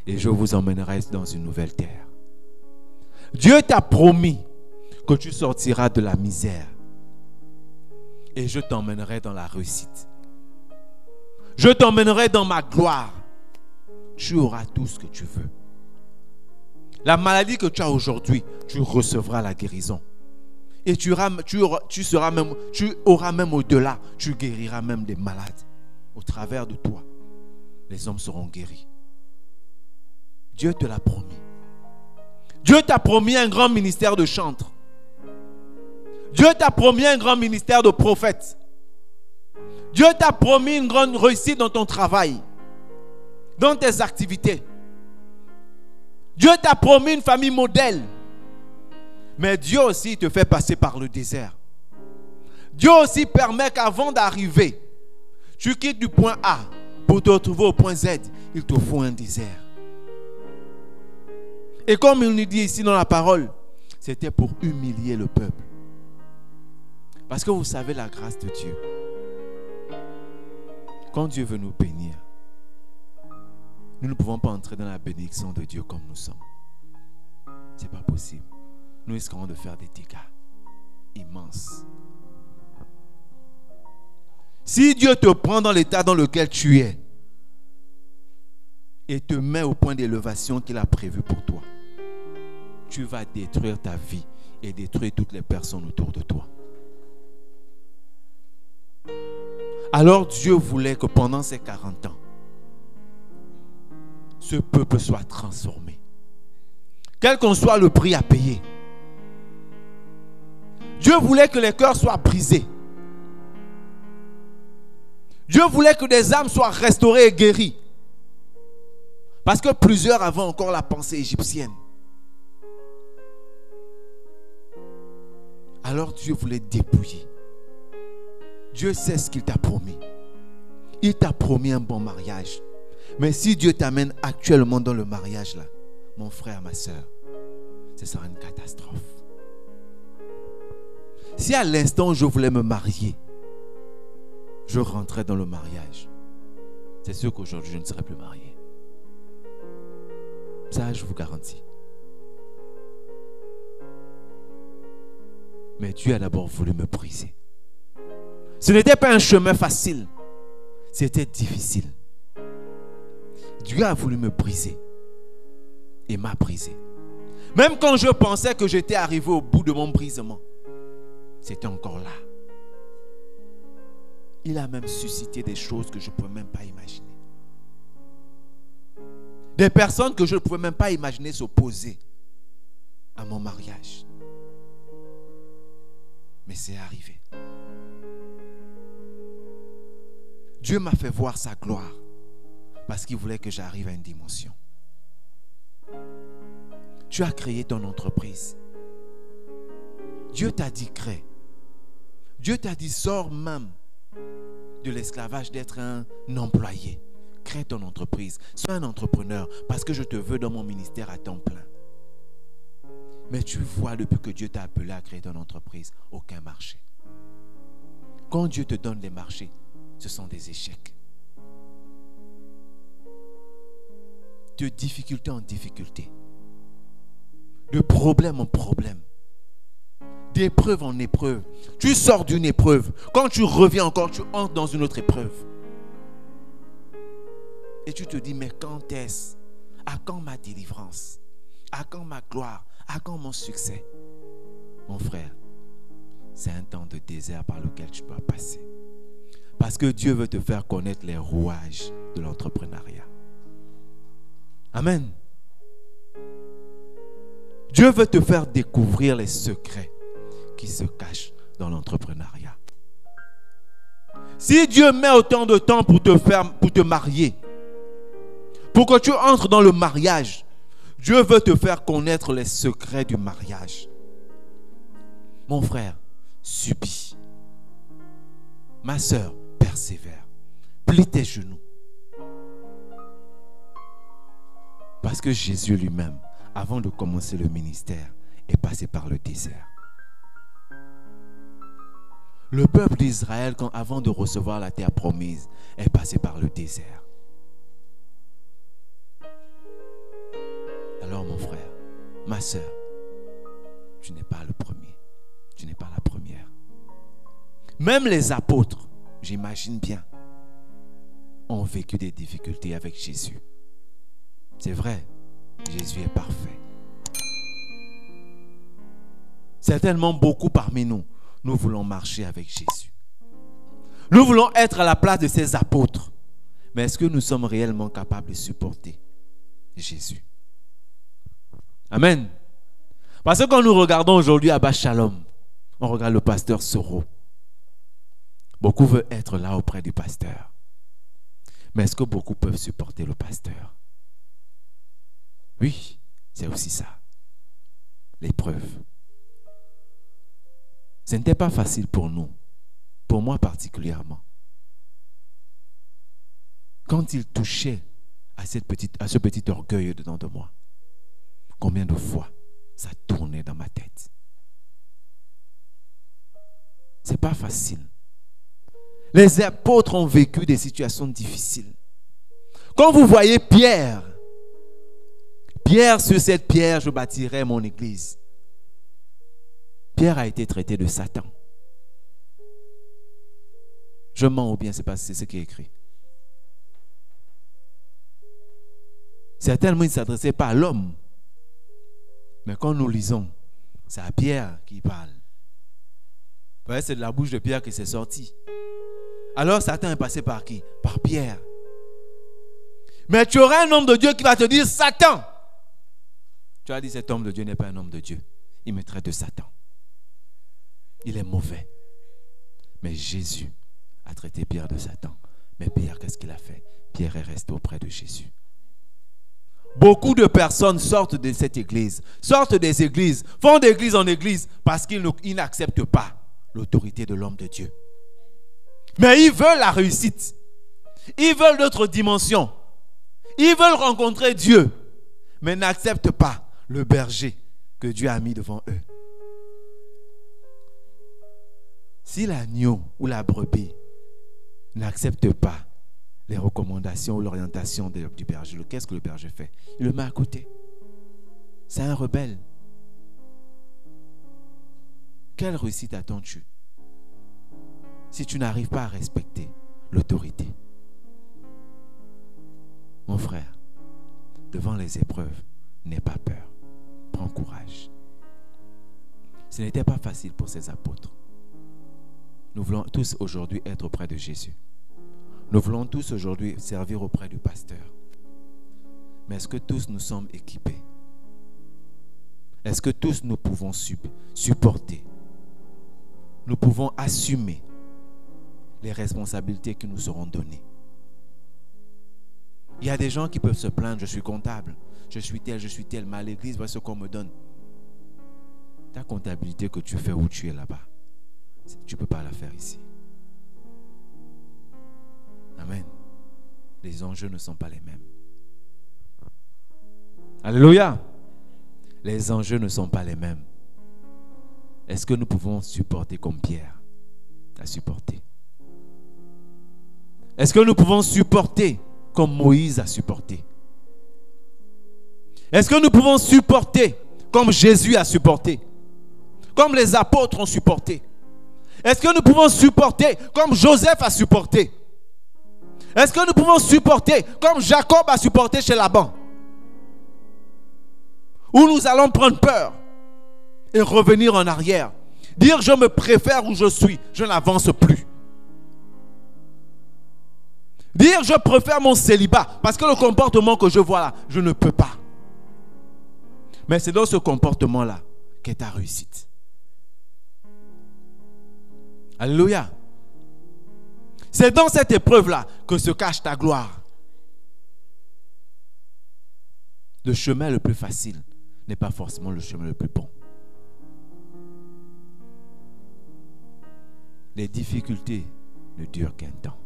et je vous emmènerai dans une nouvelle terre. Dieu t'a promis que tu sortiras de la misère et je t'emmènerai dans la réussite. Je t'emmènerai dans ma gloire. tu auras tout ce que tu veux. La maladie que tu as aujourd'hui, tu recevras la guérison. Et tu auras même au-delà, tu guériras même des malades. Au travers de toi, les hommes seront guéris. Dieu te l'a promis. Dieu t'a promis un grand ministère de chantres. Dieu t'a promis un grand ministère de prophètes. Dieu t'a promis une grande réussite dans ton travail, dans tes activités. Dieu t'a promis une famille modèle. Mais Dieu aussi te fait passer par le désert. Dieu aussi permet qu'avant d'arriver, tu quittes du point A pour te retrouver au point Z. Il te faut un désert. Et comme il nous dit ici dans la parole, c'était pour humilier le peuple. Parce que vous savez la grâce de Dieu. Quand Dieu veut nous bénir, nous ne pouvons pas entrer dans la bénédiction de Dieu comme nous sommes. Ce n'est pas possible. Nous risquons de faire des dégâts immenses. Si Dieu te prend dans l'état dans lequel tu es et te met au point d'élévation qu'il a prévu pour toi, tu vas détruire ta vie et détruire toutes les personnes autour de toi. Alors Dieu voulait que pendant ces 40 ans, ce peuple soit transformé. Quel qu'en soit le prix à payer. Dieu voulait que les cœurs soient brisés. Dieu voulait que des âmes soient restaurées et guéries. Parce que plusieurs avaient encore la pensée égyptienne. Alors Dieu voulait dépouiller. Dieu sait ce qu'il t'a promis. Il t'a promis un bon mariage. Mais si Dieu t'amène actuellement dans le mariage là, mon frère, ma soeur, ce sera une catastrophe. Si à l'instant où je voulais me marier, je rentrais dans le mariage, c'est sûr qu'aujourd'hui je ne serai plus marié. Ça, je vous garantis. Mais Dieu a d'abord voulu me briser. Ce n'était pas un chemin facile. C'était difficile. Dieu a voulu me briser. Et m'a brisé. Même quand je pensais que j'étais arrivé au bout de mon brisement, c'était encore là. Il a même suscité des choses que je ne pouvais même pas imaginer. Des personnes que je ne pouvais même pas imaginer s'opposer à mon mariage. Mais c'est arrivé. Dieu m'a fait voir sa gloire parce qu'il voulait que j'arrive à une dimension. Tu as créé ton entreprise. Dieu t'a dit crée. Dieu t'a dit sors même de l'esclavage d'être un employé. Crée ton entreprise. Sois un entrepreneur parce que je te veux dans mon ministère à temps plein. Mais tu vois, depuis que Dieu t'a appelé à créer ton entreprise, aucun marché. Quand Dieu te donne des marchés, ce sont des échecs. De difficulté en difficulté. De problème en problème. D'épreuve en épreuve. Tu sors d'une épreuve. Quand tu reviens encore, tu entres dans une autre épreuve. Et tu te dis, mais quand est-ce? À quand ma délivrance? À quand ma gloire? À quand mon succès? Mon frère, c'est un temps de désert par lequel tu dois passer. Parce que Dieu veut te faire connaître les rouages de l'entrepreneuriat. Amen. Dieu veut te faire découvrir les secrets qui se cachent dans l'entrepreneuriat. Si Dieu met autant de temps pour te marier, pour que tu entres dans le mariage, Dieu veut te faire connaître les secrets du mariage. Mon frère, subis. Ma soeur, persévère. Plie tes genoux. Parce que Jésus lui-même, avant de commencer le ministère, est passé par le désert. Le peuple d'Israël, avant de recevoir la terre promise, est passé par le désert. Alors mon frère, ma soeur, tu n'es pas le premier. Tu n'es pas la première. Même les apôtres, j'imagine bien, ont vécu des difficultés avec Jésus. C'est vrai, Jésus est parfait. Certainement, beaucoup parmi nous, nous voulons marcher avec Jésus. Nous voulons être à la place de ces apôtres. Mais est-ce que nous sommes réellement capables de supporter Jésus? Amen. Parce que quand nous regardons aujourd'hui à Bas Shalom, on regarde le pasteur Soro. Beaucoup veulent être là auprès du pasteur. Mais est-ce que beaucoup peuvent supporter le pasteur? Oui, c'est aussi ça. L'épreuve. Ce n'était pas facile pour nous. Pour moi particulièrement. Quand il touchait à ce petit orgueil dedans de moi, combien de fois ça tournait dans ma tête? C'est pas facile. Les apôtres ont vécu des situations difficiles. Quand vous voyez Pierre, sur cette pierre, je bâtirai mon église. Pierre a été traité de Satan. Je mens ou bien c'est ce qui est écrit. Certainement, il ne s'adressait pas à l'homme. Mais quand nous lisons, c'est à Pierre qui parle. Vous voyez, c'est de la bouche de Pierre que c'est sorti. Alors Satan est passé par qui? Par Pierre. Mais tu auras un homme de Dieu qui va te dire Satan. Tu as dit cet homme de Dieu n'est pas un homme de Dieu. Il me traite de Satan. Il est mauvais. Mais Jésus a traité Pierre de Satan. Mais Pierre, qu'est-ce qu'il a fait? Pierre est resté auprès de Jésus. Beaucoup de personnes sortent de cette église, sortent des églises, font d'église en église parce qu'ils n'acceptent pas l'autorité de l'homme de Dieu. Mais ils veulent la réussite. Ils veulent d'autres dimensions. Ils veulent rencontrer Dieu, mais n'acceptent pas le berger que Dieu a mis devant eux. Si l'agneau ou la brebis n'accepte pas les recommandations ou l'orientation du berger, qu'est-ce que le berger fait? Il le met à côté. C'est un rebelle. Quelle réussite attends-tu si tu n'arrives pas à respecter l'autorité? Mon frère, devant les épreuves, n'aie pas peur. Prends courage. Ce n'était pas facile pour ces apôtres. Nous voulons tous aujourd'hui être auprès de Jésus. Nous voulons tous aujourd'hui servir auprès du pasteur. Mais est-ce que tous nous sommes équipés? Est-ce que tous nous pouvons supporter? Nous pouvons assumer les responsabilités qui nous seront données? Il y a des gens qui peuvent se plaindre, je suis comptable, je suis tel, mais à l'église, voilà ce qu'on me donne. Ta comptabilité que tu fais où tu es là-bas, tu ne peux pas la faire ici. Amen. Les enjeux ne sont pas les mêmes. Alléluia. Les enjeux ne sont pas les mêmes. Est-ce que nous pouvons supporter comme Pierre a supporté? Est-ce que nous pouvons supporter comme Moïse a supporté? Est-ce que nous pouvons supporter comme Jésus a supporté? Comme les apôtres ont supporté? Est-ce que nous pouvons supporter comme Joseph a supporté? Est-ce que nous pouvons supporter comme Jacob a supporté chez Laban? Ou nous allons prendre peur et revenir en arrière. Dire je me préfère où je suis, je n'avance plus. Dire je préfère mon célibat parce que le comportement que je vois là, je ne peux pas. Mais c'est dans ce comportement-là qu'est ta réussite. Alléluia. C'est dans cette épreuve-là que se cache ta gloire. Le chemin le plus facile n'est pas forcément le chemin le plus bon. Les difficultés ne durent qu'un temps.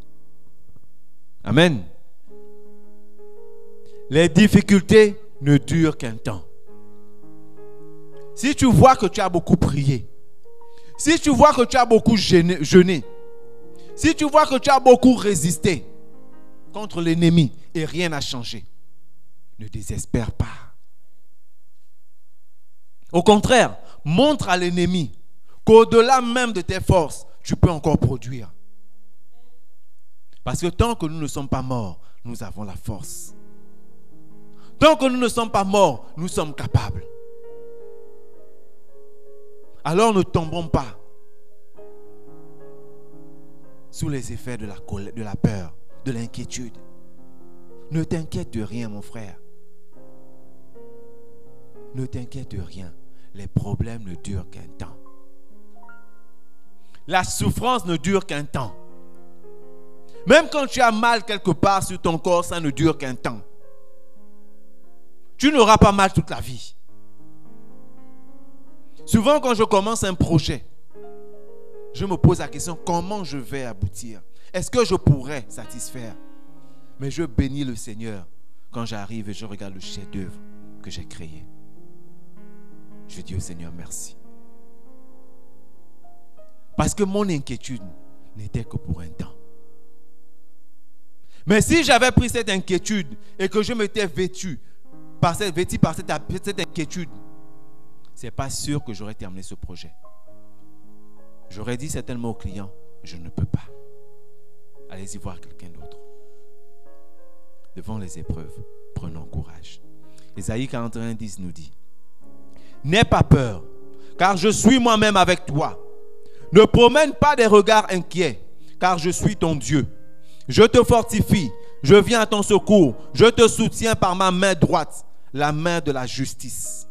Amen. Les difficultés ne durent qu'un temps. Si tu vois que tu as beaucoup prié, si tu vois que tu as beaucoup jeûné, si tu vois que tu as beaucoup résisté contre l'ennemi et rien n'a changé, ne désespère pas. Au contraire, montre à l'ennemi qu'au-delà même de tes forces, tu peux encore produire. Parce que tant que nous ne sommes pas morts, nous avons la force. Tant que nous ne sommes pas morts, nous sommes capables. Alors ne tombons pas sous les effets de la colère, de la peur, de l'inquiétude. Ne t'inquiète de rien, mon frère. Ne t'inquiète de rien. Les problèmes ne durent qu'un temps. La souffrance ne dure qu'un temps. Même quand tu as mal quelque part sur ton corps, ça ne dure qu'un temps. Tu n'auras pas mal toute la vie. Souvent, quand je commence un projet, je me pose la question, comment je vais aboutir? Est-ce que je pourrais satisfaire? Mais je bénis le Seigneur quand j'arrive et je regarde le chef-d'œuvre que j'ai créé. Je dis au Seigneur merci. Parce que mon inquiétude n'était que pour un temps. Mais si j'avais pris cette inquiétude et que je m'étais vêtu par cette inquiétude, ce n'est pas sûr que j'aurais terminé ce projet. J'aurais dit certainement au client, je ne peux pas. Allez-y voir quelqu'un d'autre. Devant les épreuves, prenons courage. Ésaïe 41:10 nous dit, n'aie pas peur, car je suis moi-même avec toi. Ne promène pas des regards inquiets, car je suis ton Dieu. Je te fortifie, je viens à ton secours, je te soutiens par ma main droite, la main de la justice.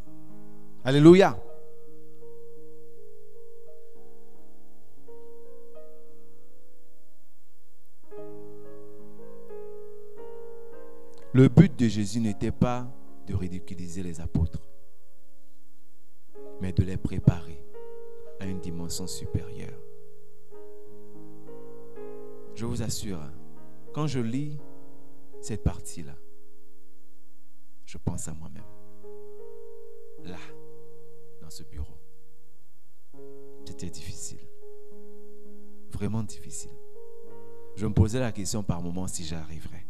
Alléluia. Le but de Jésus n'était pas de ridiculiser les apôtres, mais de les préparer à une dimension supérieure. Je vous assure, quand je lis cette partie-là, je pense à moi-même. Là, dans ce bureau. C'était difficile. Vraiment difficile. Je me posais la question par moments si j'y arriverais.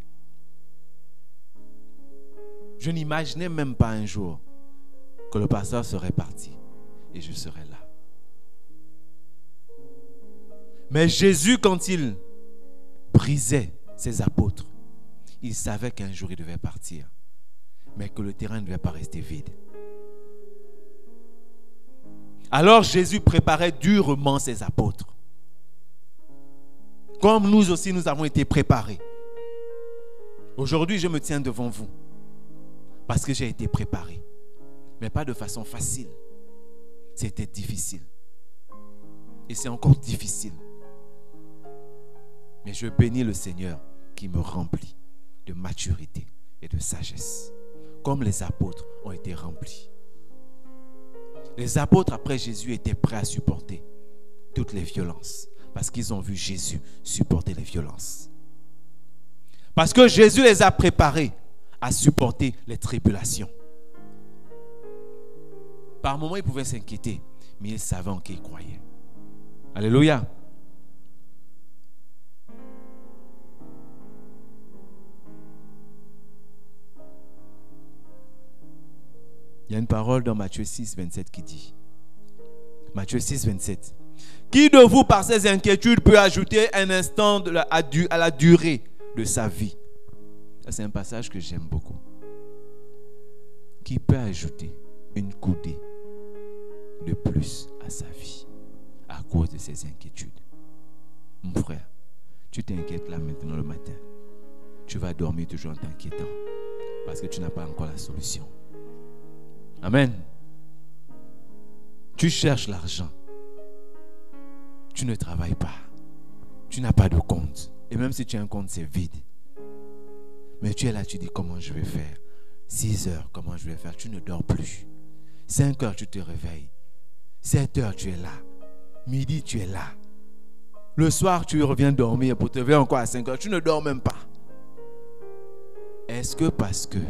Je n'imaginais même pas un jour que le pasteur serait parti et je serais là. Mais Jésus, quand il brisait ses apôtres, il savait qu'un jour il devait partir, mais que le terrain ne devait pas rester vide. Alors Jésus préparait durement ses apôtres. Comme nous aussi, nous avons été préparés. Aujourd'hui, je me tiens devant vous parce que j'ai été préparé. Mais pas de façon facile. C'était difficile. Et c'est encore difficile. Mais je bénis le Seigneur qui me remplit de maturité et de sagesse. Comme les apôtres ont été remplis. Les apôtres après Jésus étaient prêts à supporter toutes les violences. Parce qu'ils ont vu Jésus supporter les violences. Parce que Jésus les a préparés à supporter les tribulations. Par moments, ils pouvaient s'inquiéter, mais ils savaient en qui ils croyaient. Alléluia. Il y a une parole dans Matthieu 6, 27 qui dit, Matthieu 6, 27, qui de vous, par ses inquiétudes, peut ajouter un instant à la durée de sa vie? C'est un passage que j'aime beaucoup. Qui peut ajouter une coudée de plus à sa vie à cause de ses inquiétudes? Mon frère, tu t'inquiètes là maintenant le matin. Tu vas dormir toujours en t'inquiétant parce que tu n'as pas encore la solution. Amen. Tu cherches l'argent. Tu ne travailles pas. Tu n'as pas de compte. Et même si tu as un compte, c'est vide. Mais tu es là, tu dis comment je vais faire. 6 heures, comment je vais faire. Tu ne dors plus. 5 heures, tu te réveilles. 7 heures, tu es là. Midi, tu es là. Le soir, tu reviens dormir pour te réveiller encore à 5 heures. Tu ne dors même pas. Est-ce que parce que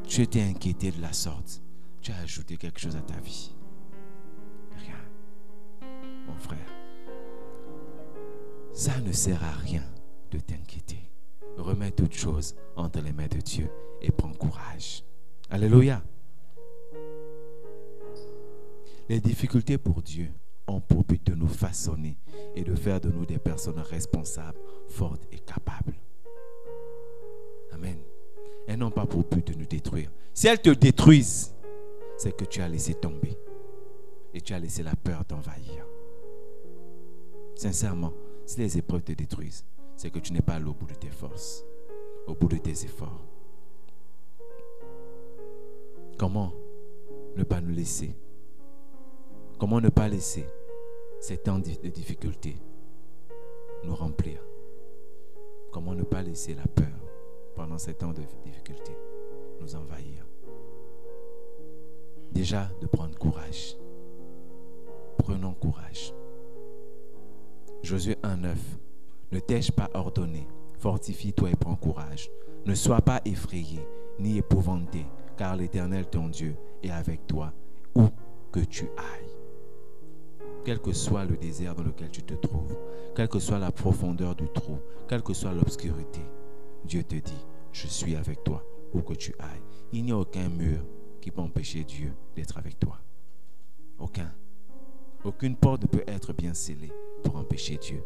tu étais inquiété de la sorte, tu as ajouté quelque chose à ta vie? Rien. Mon frère, ça ne sert à rien de t'inquiéter. Remets toutes choses entre les mains de Dieu et prends courage. Alléluia. Les difficultés pour Dieu ont pour but de nous façonner et de faire de nous des personnes responsables, fortes et capables. Amen. elles n'ont pas pour but de nous détruire. Si elles te détruisent, c'est que tu as laissé tomber et tu as laissé la peur t'envahir. Sincèrement, si les épreuves te détruisent, c'est que tu n'es pas allé au bout de tes forces, au bout de tes efforts. Comment ne pas nous laisser? Comment ne pas laisser ces temps de difficulté nous remplir? Comment ne pas laisser la peur pendant ces temps de difficulté nous envahir? Déjà, de prendre courage. Prenons courage. Josué 1:9. Ne t'ai-je pas ordonné? Fortifie-toi et prends courage. Ne sois pas effrayé ni épouvanté, car l'Éternel ton Dieu est avec toi où que tu ailles. Quel que soit le désert dans lequel tu te trouves, quelle que soit la profondeur du trou, quelle que soit l'obscurité, Dieu te dit, je suis avec toi où que tu ailles. Il n'y a aucun mur qui peut empêcher Dieu d'être avec toi. Aucun. Aucune porte ne peut être bien scellée pour empêcher Dieu.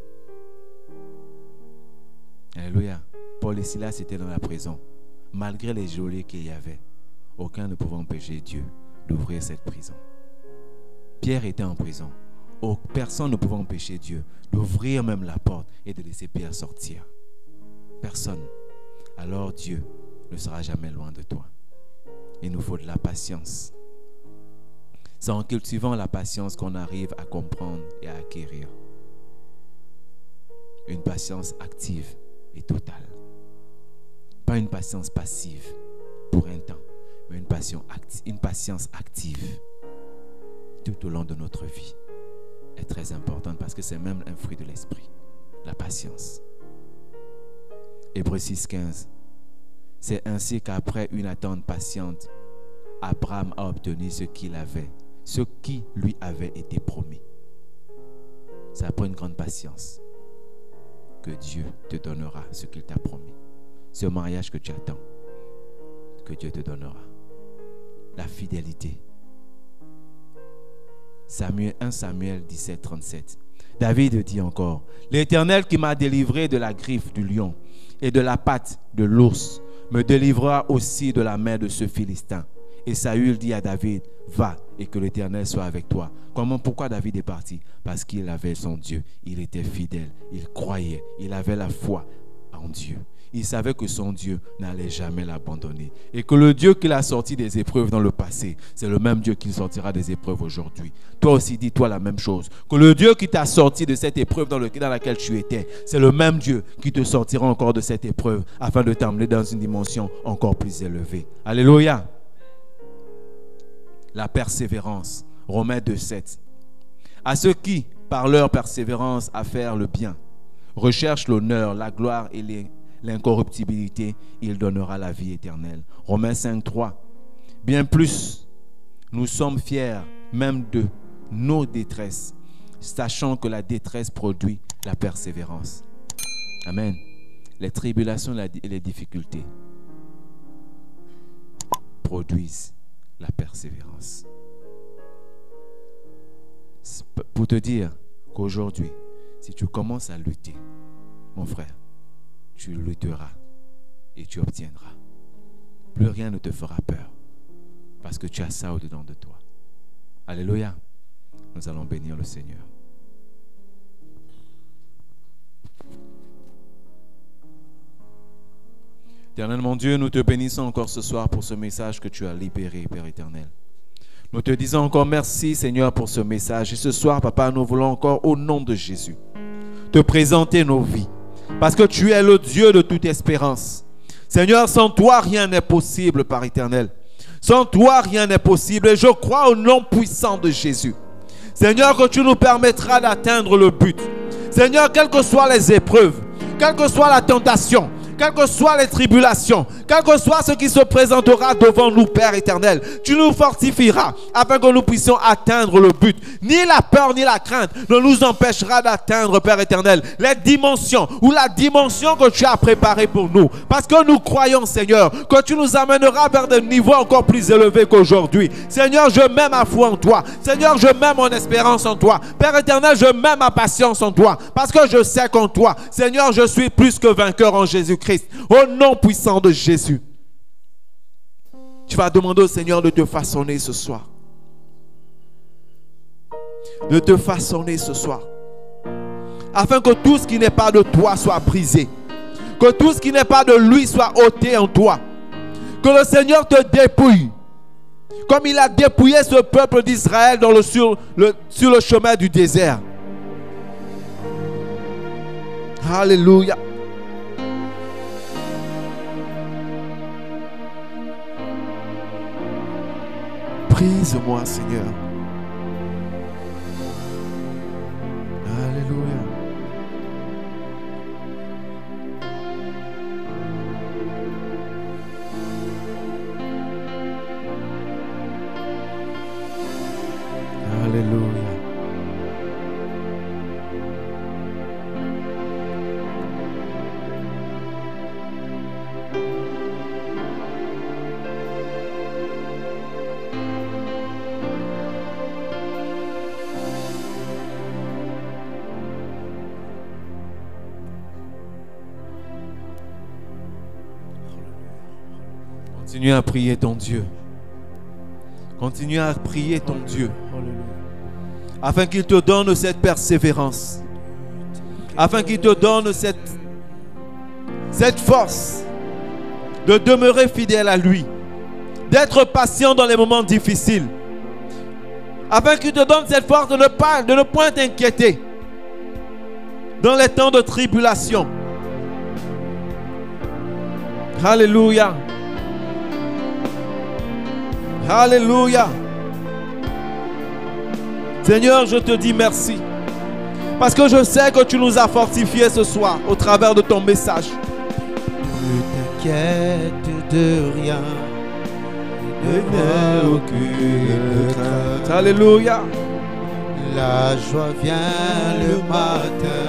Alléluia. Paul et Silas étaient dans la prison. Malgré les geôliers qu'il y avait, aucun ne pouvait empêcher Dieu d'ouvrir cette prison. Pierre était en prison. Personne ne pouvait empêcher Dieu d'ouvrir même la porte et de laisser Pierre sortir. Personne. Alors Dieu ne sera jamais loin de toi. Il nous faut de la patience. C'est en cultivant la patience qu'on arrive à comprendre et à acquérir une patience active et totale. Pas une patience passive pour un temps, mais une patience active tout au long de notre vie est très importante parce que c'est même un fruit de l'esprit, la patience. Hébreux 6:15. C'est ainsi qu'après une attente patiente, Abraham a obtenu ce qui lui avait été promis. C'est après une grande patience que Dieu te donnera ce qu'il t'a promis. Ce mariage que tu attends, que Dieu te donnera. La fidélité. 1 Samuel 17:37. David dit encore, l'Éternel qui m'a délivré de la griffe du lion et de la patte de l'ours me délivrera aussi de la main de ce Philistin. Et Saül dit à David, va et que l'Éternel soit avec toi. Pourquoi David est parti? Parce qu'il avait son Dieu, il était fidèle, il croyait, il avait la foi en Dieu. Il savait que son Dieu n'allait jamais l'abandonner. Et que le Dieu qui l'a sorti des épreuves dans le passé, c'est le même Dieu qui sortira des épreuves aujourd'hui. Toi aussi, dis-toi la même chose. Que le Dieu qui t'a sorti de cette épreuve dans laquelle tu étais, c'est le même Dieu qui te sortira encore de cette épreuve afin de t'emmener dans une dimension encore plus élevée. Alléluia. La persévérance. Romains 2:7. À ceux qui, par leur persévérance à faire le bien, recherchent l'honneur, la gloire et l'incorruptibilité, il donnera la vie éternelle. Romains 5:3. Bien plus, nous sommes fiers même de nos détresses, sachant que la détresse produit la persévérance. Amen. Les tribulations et les difficultés produisent la persévérance. Pour te dire qu'aujourd'hui, si tu commences à lutter, mon frère, tu lutteras et tu obtiendras. Plus rien ne te fera peur parce que tu as ça au-dedans de toi. Alléluia. Nous allons bénir le Seigneur. Éternel mon Dieu, nous te bénissons encore ce soir pour ce message que tu as libéré, Père éternel. Nous te disons encore merci, Seigneur, pour ce message. Et ce soir, Papa, nous voulons encore, au nom de Jésus, te présenter nos vies. Parce que tu es le Dieu de toute espérance. Seigneur, sans toi, rien n'est possible, Père éternel. Sans toi, rien n'est possible. Et je crois au nom puissant de Jésus. Seigneur, que tu nous permettras d'atteindre le but. Seigneur, quelles que soient les épreuves, quelle que soit la tentation, quelles que soient les tribulations, quel que soit ce qui se présentera devant nous, Père éternel, tu nous fortifieras afin que nous puissions atteindre le but. Ni la peur ni la crainte ne nous empêchera d'atteindre, Père éternel, les dimensions ou la dimension que tu as préparée pour nous. Parce que nous croyons, Seigneur, que tu nous amèneras vers des niveaux encore plus élevés qu'aujourd'hui. Seigneur, je mets ma foi en toi. Seigneur, je mets mon espérance en toi. Père éternel, je mets ma patience en toi. Parce que je sais qu'en toi, Seigneur, je suis plus que vainqueur en Jésus-Christ. Au nom puissant de Jésus. Tu vas demander au Seigneur de te façonner ce soir. De te façonner ce soir. Afin que tout ce qui n'est pas de toi soit brisé. Que tout ce qui n'est pas de lui soit ôté en toi. Que le Seigneur te dépouille. Comme il a dépouillé ce peuple d'Israël sur le chemin du désert. Alléluia. Brise-moi, Seigneur. Alléluia. Alléluia. Continue à prier ton Dieu. Continue à prier ton Dieu. Afin qu'il te donne cette persévérance. Afin qu'il te donne cette force de demeurer fidèle à lui. D'être patient dans les moments difficiles. Afin qu'il te donne cette force de ne point t'inquiéter dans les temps de tribulation. Alléluia. Alléluia. Seigneur, je te dis merci. Parce que je sais que tu nous as fortifiés ce soir au travers de ton message. Ne t'inquiète de rien. Ne n'aie aucune crainte. Alléluia. La joie vient le matin.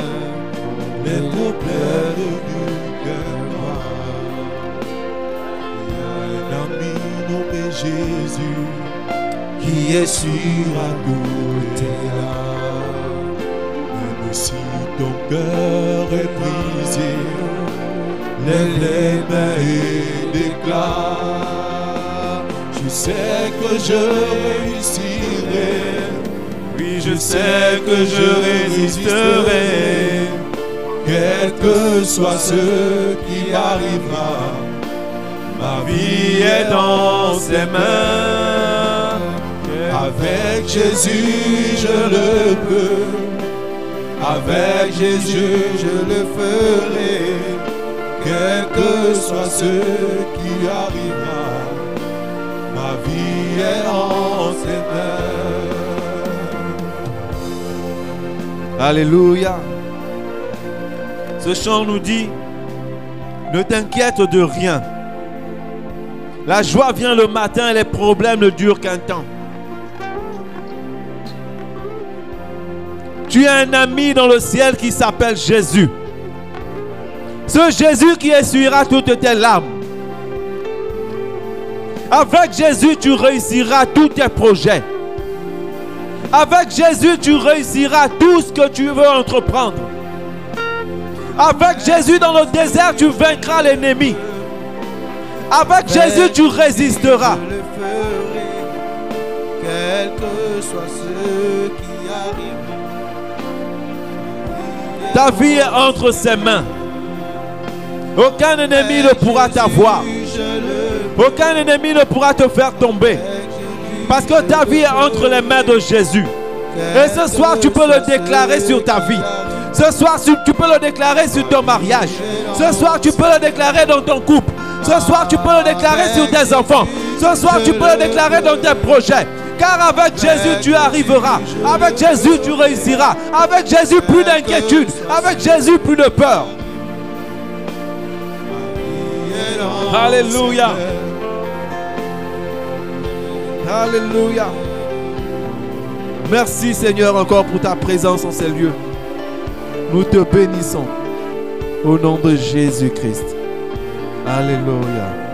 Les problèmes du cœur. Il y a un ami nommé Jésus qui est sûr à côté là. Même si ton cœur est brisé, les mains et d'éclat, je sais que je réussirai. Oui, je sais que je résisterai. Quel que soit ce qui arrivera, ma vie est dans ses mains. Avec Jésus, je le peux. Avec Jésus, je le ferai. Quel que soit ce qui arrivera, ma vie est en ses mains. Alléluia. Ce chant nous dit, ne t'inquiète de rien. La joie vient le matin et les problèmes ne durent qu'un temps. Tu as un ami dans le ciel qui s'appelle Jésus. Ce Jésus qui essuiera toutes tes larmes. Avec Jésus, tu réussiras tous tes projets. Avec Jésus, tu réussiras tout ce que tu veux entreprendre. Avec Jésus dans le désert, tu vaincras l'ennemi. Avec Jésus, tu résisteras. Je le ferai, quel que soit ce qui arrive. Ta vie est entre ses mains. Aucun ennemi ne pourra t'avoir. Aucun ennemi ne pourra te faire tomber. Parce que ta vie est entre les mains de Jésus. Et ce soir, tu peux le déclarer sur ta vie. Ce soir, tu peux le déclarer sur ton mariage. Ce soir, tu peux le déclarer dans ton couple. Ce soir, tu peux le déclarer sur tes enfants. Ce soir, tu peux le déclarer dans tes projets. Car avec Jésus, tu arriveras. Avec Jésus, tu réussiras. Avec Jésus, plus d'inquiétude. Avec Jésus, plus de peur. Alléluia. Alléluia. Merci Seigneur encore pour ta présence en ces lieux. Nous te bénissons au nom de Jésus-Christ. Alléluia.